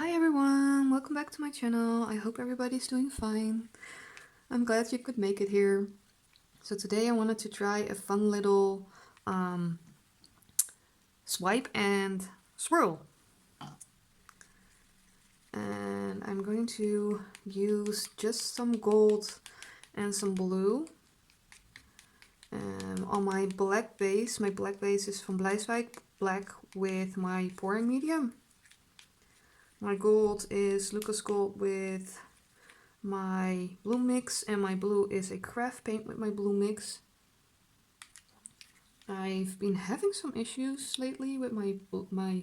Hi everyone, welcome back to my channel. I hope everybody's doing fine. I'm glad you could make it here. So today I wanted to try a fun little swipe and swirl. And I'm going to use just some gold and some blue on my black base. My black base is from Bleiswijck, black with my pouring medium. My gold is Lukas gold with my blue mix, and my blue is a craft paint with my blue mix. I've been having some issues lately with my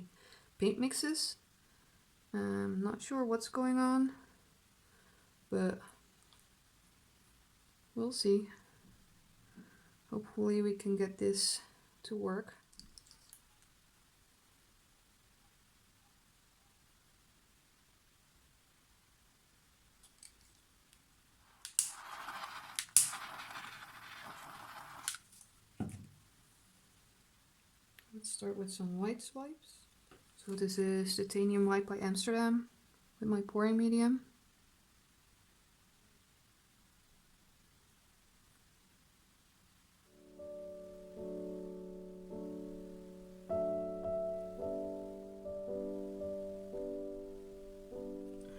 paint mixes. I'm not sure what's going on, but we'll see. Hopefully we can get this to work. Let's start with some white swipes. So this is Titanium White by Amsterdam with my pouring medium.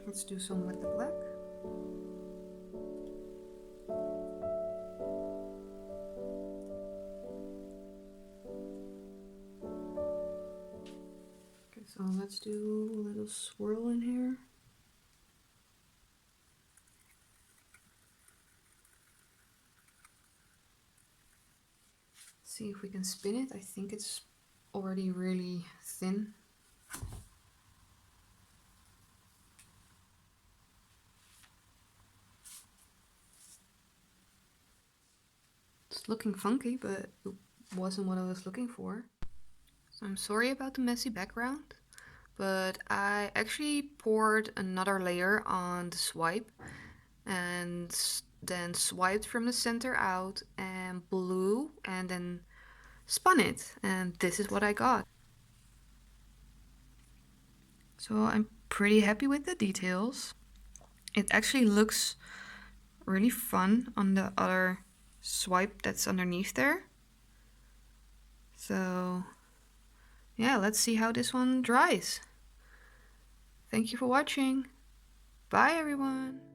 Let's do some with the black. Okay, so let's do a little swirl in here. See if we can spin it. I think it's already really thin. It's looking funky, but it wasn't what I was looking for. So I'm sorry about the messy background, but I actually poured another layer on the swipe and then swiped from the center out and blew and then spun it, and this is what I got. So I'm pretty happy with the details. It actually looks really fun on the other swipe that's underneath there. So yeah, let's see how this one dries. Thank you for watching. Bye everyone.